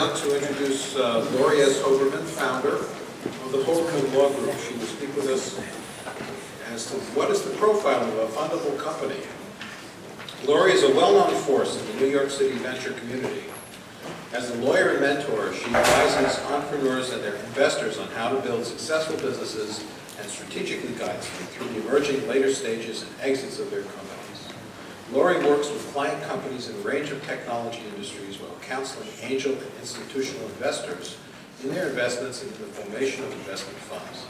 To introduce Lori S. Hoberman, founder of the Hoberman Law Group. She will speak with us as to what is the profile of a fundable company. Lori is a well-known force in the New York City venture community. As a lawyer and mentor, she advises entrepreneurs and their investors on how to build successful businesses and strategically guides them through the emerging later stages and exits of their companies. Lori works with client companies in a range of technology industries while counseling angel and institutional investors in their investments into the formation of investment funds.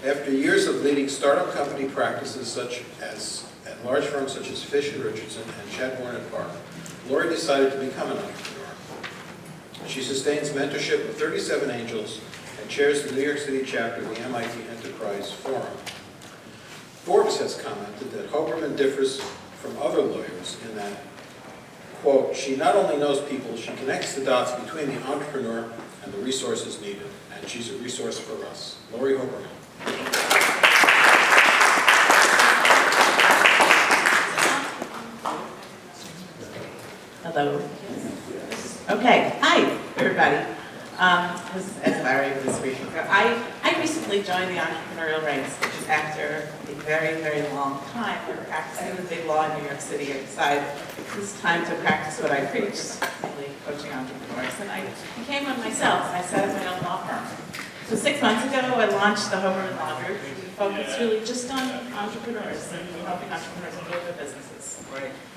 After years of leading startup company practices such as at large firms such as Fish & Richardson and Chadbourne & Park, Lori decided to become an entrepreneur. She sustains mentorship of 37 angels and chairs the New York City chapter of the MIT Enterprise Forum. Forbes has commented that Hoberman differs from other lawyers in that, quote, she not only knows people, she connects the dots between the entrepreneur and the resources needed, and she's a resource for us. Lori Hoberman. Hello. Okay, hi everybody. As Larry was reading, I recently joined the entrepreneurial ranks after a very, very long time of practicing the big law in New York City. I decided it's time to practice what I preach, mainly coaching entrepreneurs. And I became one myself. I set up my own law firm. So 6 months ago, I launched the Hoberman Law Group. We focus really just on entrepreneurs and helping entrepreneurs build their businesses.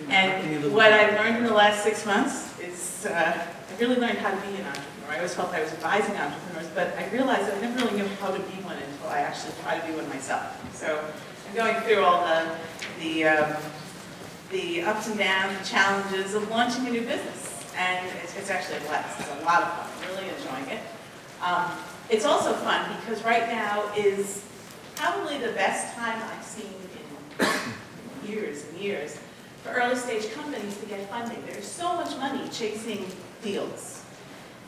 And what I've learned in the last 6 months is I really learned how to be an entrepreneur. I always felt I was advising entrepreneurs, but I realized I never really knew how to be one until I actually tried to be one myself. So I'm going through all the ups and downs, the challenges of launching a new business. And it's actually a blast. It's a lot of fun. I'm really enjoying it. It's also fun because right now is probably the best time I've seen in years and years for early stage companies to get funding. There's so much money chasing deals.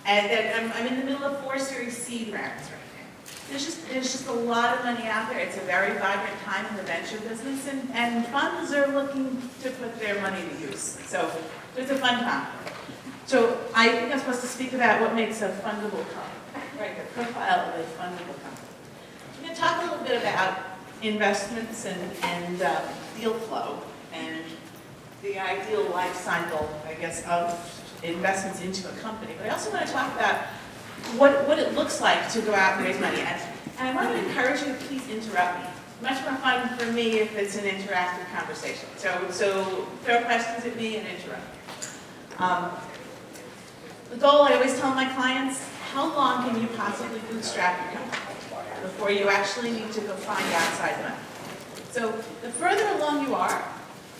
And then I'm in the middle of 4 Series seed rounds right now. There's just a lot of money out there. It's a very vibrant time in the venture business, and funds are looking to put their money to use. So it's a fun time. So I think I'm supposed to speak about what makes a fundable company, right? The profile of a fundable company. I'm going to talk a little bit about investments and deal flow and the ideal life cycle, I guess, of investments into a company. But I also want to talk about what it looks like to go out and raise money. And I want to encourage you to please interrupt me. It's much more fun for me if it's an interactive conversation. So throw questions at me and interrupt. The goal, I always tell my clients, how long can you possibly bootstrap your company before you actually need to go find outside money? So the further along you are,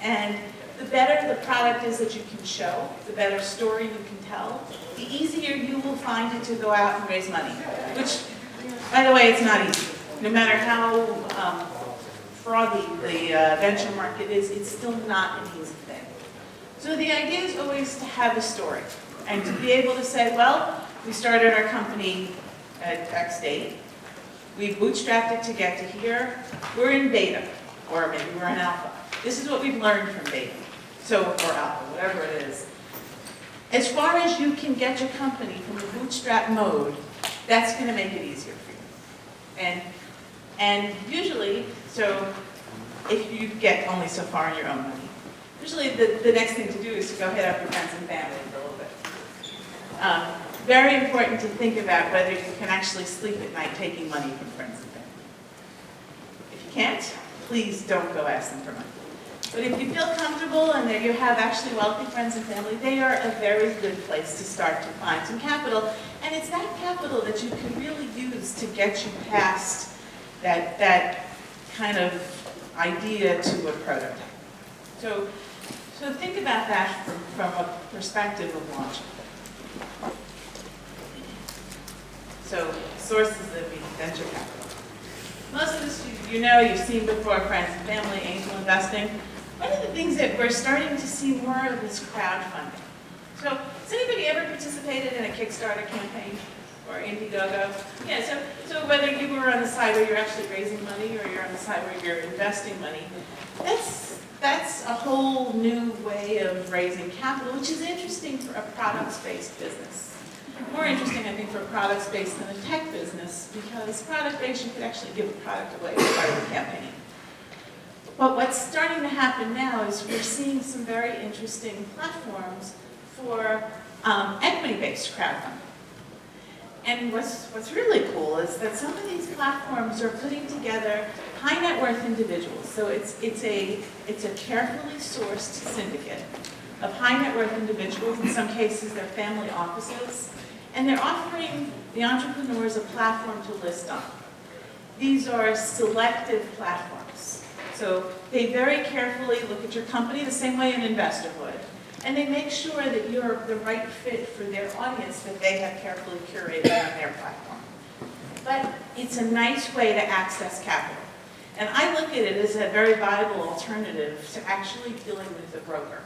and the better the product is that you can show, the better story you can tell, the easier you will find it to go out and raise money. Which, by the way, it's not easy. No matter how frothy the venture market is, it's still not an easy thing. So the idea is always to have a story and to be able to say, well, we started our company at X date, we bootstrapped it to get to here, we're in beta, or maybe we're in alpha. This is what we've learned from beta. So, or alpha, whatever it is. As far as you can get your company from the bootstrap mode, that's going to make it easier for you. And usually, so if you get only so far in your own money, usually the next thing to do is to go hit up your friends and family for a little bit. Very important to think about whether you can actually sleep at night taking money from friends and family. If you can't, please don't go ask them for money. But if you feel comfortable and that you have actually wealthy friends and family, they are a very good place to start to find some capital. And it's that capital that you can really use to get you past that kind of idea to a prototype. So think about that from a perspective of launching. So sources of venture capital. Most of this you've seen before, friends and family, angel investing. One of the things that we're starting to see more of is crowdfunding. So has anybody ever participated in a Kickstarter campaign or Indiegogo? Yeah, so whether you were on the side where you're actually raising money or you're on the side where you're investing money, that's a whole new way of raising capital, which is interesting for a products-based business. more interesting, I think, for products based in the tech business, because product based, you could actually give a product away as part of the campaign. But what's starting to happen now is we're seeing some very interesting platforms for equity-based crowdfunding. And what's really cool is that some of these platforms are putting together high net worth individuals. So it's a carefully sourced syndicate of high net worth individuals. In some cases, they're family offices. And they're offering the entrepreneurs a platform to list on. These are selective platforms. So they very carefully look at your company the same way an investor would. And they make sure that you're the right fit for their audience that they have carefully curated on their platform. But it's a nice way to access capital. And I look at it as a very viable alternative to actually dealing with a broker.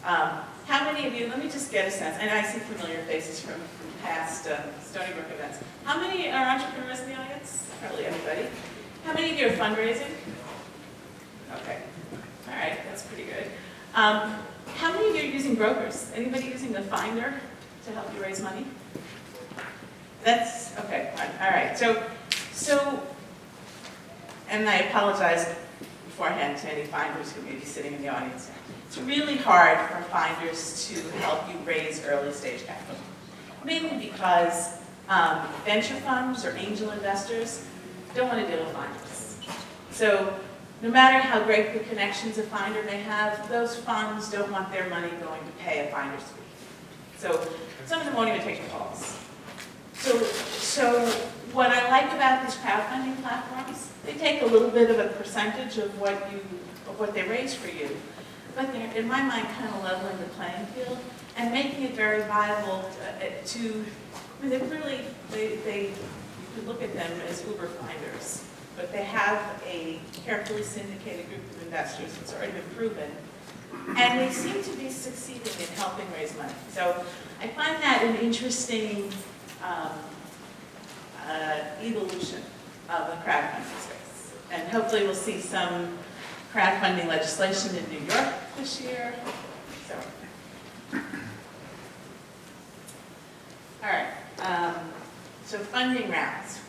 How many of you, let me just get a sense, and I see familiar faces from past Stony Brook events. How many are entrepreneurs in the audience? Probably everybody. How many of you are fundraising? Okay. All right, that's pretty good. How many of you are using brokers? Anybody using the Finder to help you raise money? That's, okay, fine. All right. So, and I apologize beforehand to any finders who may be sitting in the audience. It's really hard for finders to help you raise early stage capital, mainly because venture funds or angel investors don't want to deal with finders. So no matter how great the connections a finder may have, those funds don't want their money going to pay a finder's fee. So some of them won't even take your calls. So what I like about these crowdfunding platforms, they take a little bit of a percentage of what they raise for you, but they're, in my mind, kind of leveling the playing field and making it very viable to, I mean, they clearly, you could look at them as Uber finders, but they have a carefully syndicated group of investors that's already been proven, and they seem to be succeeding in helping raise money. So I find that an interesting evolution of the crowdfunding space. And hopefully we'll see some crowdfunding legislation in New York this year. So, all right. So funding rounds.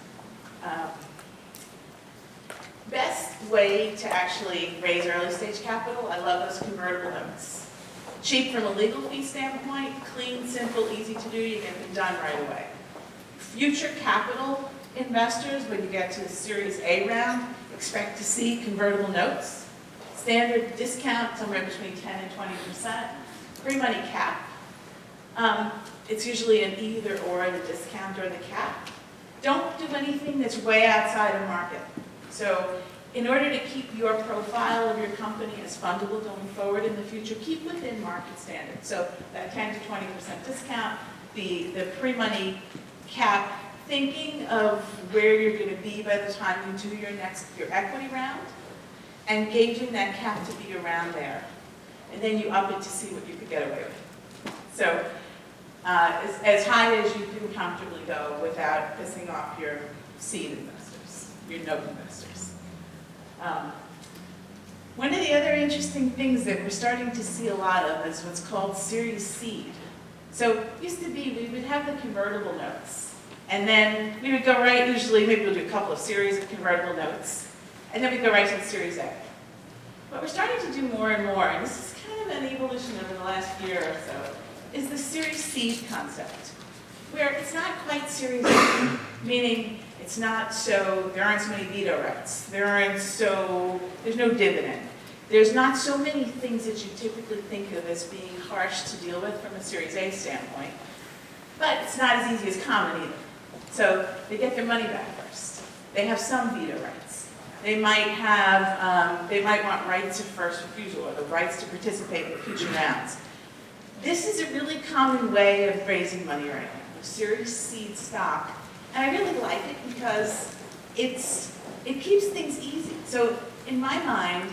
Best way to actually raise early stage capital, I love those convertible notes. Cheap from a legal fee standpoint, clean, simple, easy to do, you get them done right away. Future capital investors, when you get to the Series A round, expect to see convertible notes. Standard discount, somewhere between 10 and 20%. Pre-money cap. It's usually an either or, the discount or the cap. Don't do anything that's way outside of market. So in order to keep your profile of your company as fundable going forward in the future, keep within market standards. So that 10 to 20% discount, the pre-money cap, thinking of where you're going to be by the time you do your equity round, and gauging that cap to be around there. And then you up it to see what you could get away with. So as high as you can comfortably go without pissing off your seed investors, your note investors. One of the other interesting things that we're starting to see a lot of is what's called Series Seed. So it used to be we would have the convertible notes, and then we would go right, usually maybe we'll do a couple of series of convertible notes, and then we'd go right to the Series A. What we're starting to do more and more, and this is kind of an evolution over the last year or so, is the Series Seed concept, where it's not quite Series A, meaning it's not so, there aren't so many veto rights, there's no dividend. There's not so many things that you typically think of as being harsh to deal with from a Series A standpoint, but it's not as easy as common either. So they get their money back first. They have some veto rights. They might want rights of first refusal, or the rights to participate in future rounds. This is a really common way of raising money right now, a Series Seed stock. And I really like it because it keeps things easy. So in my mind,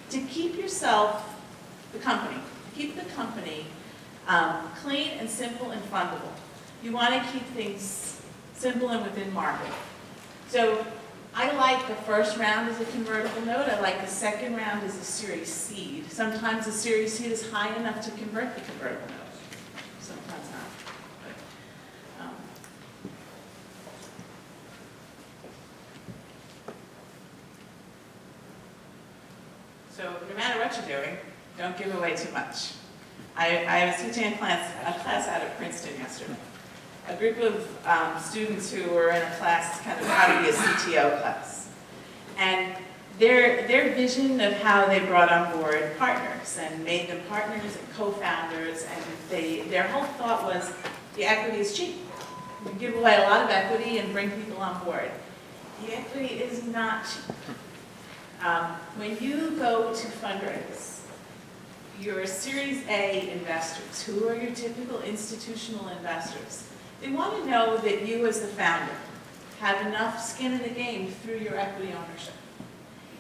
to keep yourself, the company, clean and simple and fundable, you want to keep things simple and within market. So I like the first round as a convertible note. I like the second round as a Series Seed. Sometimes the Series Seed is high enough to convert the convertible note. Sometimes not. what you're doing, don't give away too much. I was teaching a class out of Princeton yesterday. A group of students who were in a class, kind of how to be a CTO class. And their vision of how they brought on board partners and made them partners and co-founders, and their whole thought was the equity is cheap. You give away a lot of equity and bring people on board. The equity is not cheap. When you go to fundraise, your Series A investors, who are your typical institutional investors, they want to know that you as the founder have enough skin in the game through your equity ownership.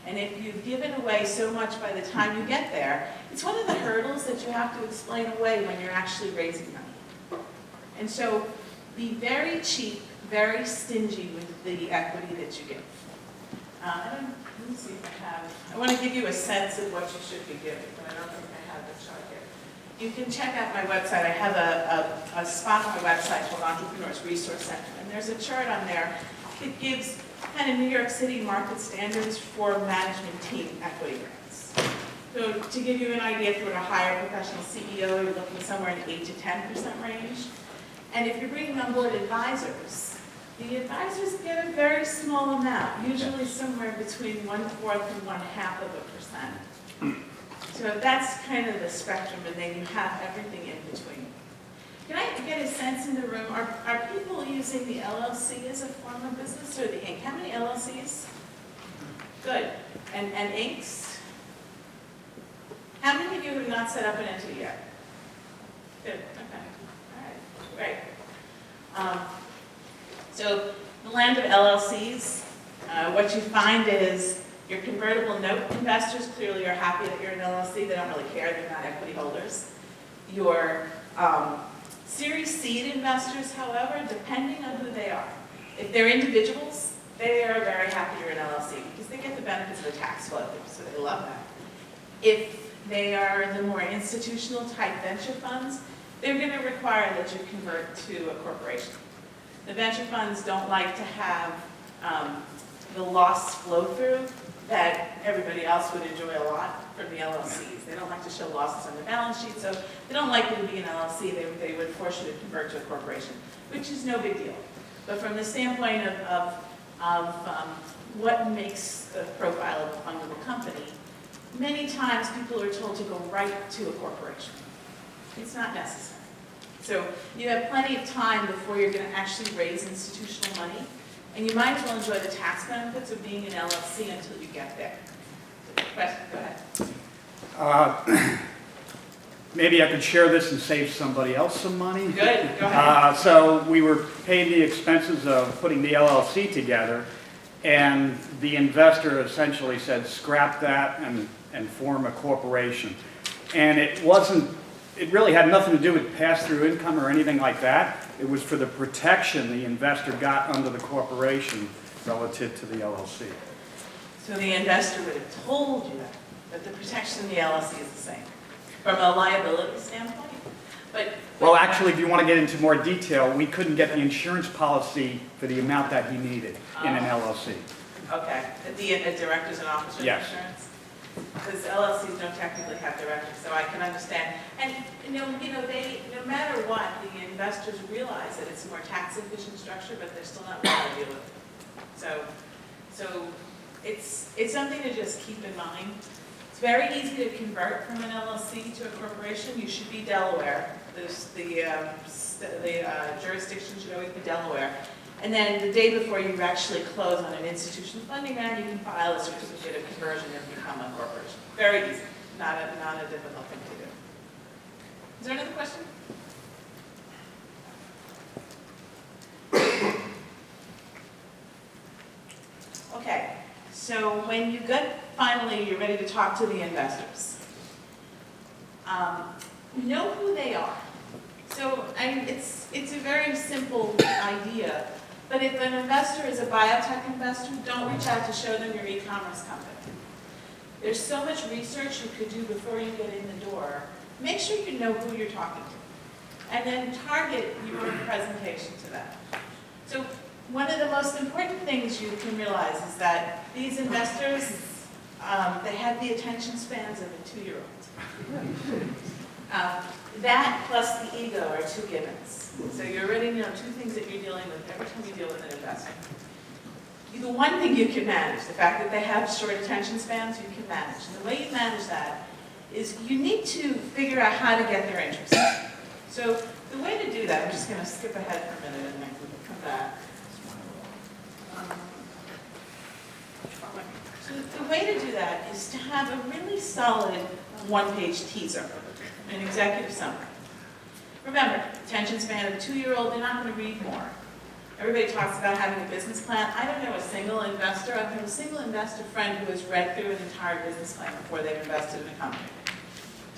And if you've given away so much by the time you get there, it's one of the hurdles that you have to explain away when you're actually raising money. And so be very cheap, very stingy with the equity that you give. Let me see if I want to give you a sense of what you should be giving, but I don't think I have the chart here. You can check out my website. I have a spot on my website called Entrepreneurs Resource Center, and there's a chart on there that gives kind of New York City market standards for management team equity grants. So to give you an idea, if you were to hire a professional CEO, you're looking somewhere in the 8 to 10% range. And if you're bringing on board advisors, the advisors get a very small amount, usually somewhere between 1/4 and 1/2%. So that's kind of the spectrum, and then you have everything in between. Can I get a sense in the room, are people using the LLC as a form of business or the Inc? How many LLCs? Good. And Incs? How many of you have not set up an entity yet? Good, okay, all right, great. So the land of LLCs, what you find is your convertible note investors clearly are happy that you're an LLC. They don't really care, they're not equity holders. Your Series Seed investors, however, depending on who they are. If they're individuals, they are very happy you're an LLC because they get the benefits of the tax flow, so they love that. If they are the more institutional type venture funds, they're going to require that you convert to a corporation. The venture funds don't like to have the loss flow through that everybody else would enjoy a lot from the LLCs. They don't like to show losses on the balance sheet, so they don't like you to be an LLC. They would force you to convert to a corporation, which is no big deal. But from the standpoint of what makes the profile of a fundable company, many times people are told to go right to a corporation. It's not necessary. So you have plenty of time before you're going to actually raise institutional money, and you might as well enjoy the tax benefits of being an LLC until you get there. Question, go ahead. Maybe I could share this and save somebody else some money. Good, go ahead. So we were paying the expenses of putting the LLC together, and the investor essentially said, scrap that and form a corporation. And it really had nothing to do with pass-through income or anything like that. It was for the protection the investor got under the corporation relative to the LLC. So the investor would have told you that the protection in the LLC is the same, from a liability standpoint. Well, actually, if you want to get into more detail, we couldn't get the insurance policy for the amount that he needed in an LLC. Okay, the directors and officers Yes. insurance? Because LLCs don't technically have directors, so I can understand. And no matter what, the investors realize that it's a more tax efficient structure, but they're still not willing to deal with it. So it's something to just keep in mind. It's very easy to convert from an LLC to a corporation. You should be Delaware. The jurisdiction should always be Delaware. And then the day before you actually close on an institutional funding round, you can file a certificate of conversion and become a corporation. Very easy, not a difficult thing to do. Is there another question? Okay, so when you finally you're ready to talk to the investors, know who they are. So it's a very simple idea. But if an investor is a biotech investor, don't reach out to show them your e-commerce company. There's so much research you could do before you get in the door. Make sure you know who you're talking to. And then target your presentation to them. So one of the most important things you can realize is that these investors, They had the attention spans of a 2-year-old. That plus the ego are two givens. So you already know two things that you're dealing with every time you deal with an investment. The one thing you can manage, the fact that they have short attention spans, you can manage. And the way you manage that is you need to figure out how to get their interest. So the way to do that, I'm just going to skip ahead for a minute and then we'll come back. So the way to do that is to have a really solid one-page teaser, an executive summary. Remember, attention span of a 2-year-old, they're not going to read more. Everybody talks about having a business plan. I don't know a single investor. I've had a single investor friend who has read through an entire business plan before they've invested in a company.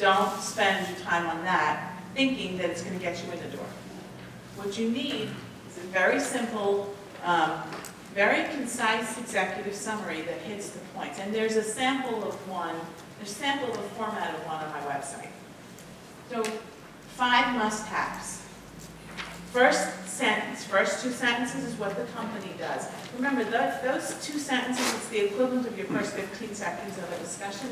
Don't spend your time on that thinking that it's going to get you in the door. What you need is a very simple, very concise executive summary that hits the points. And there's a sample of one, there's a sample of the format of one on my website. So 5 must-haves. First sentence, first 2 sentences is what the company does. Remember, those 2 sentences is the equivalent of your first 15 seconds of a discussion.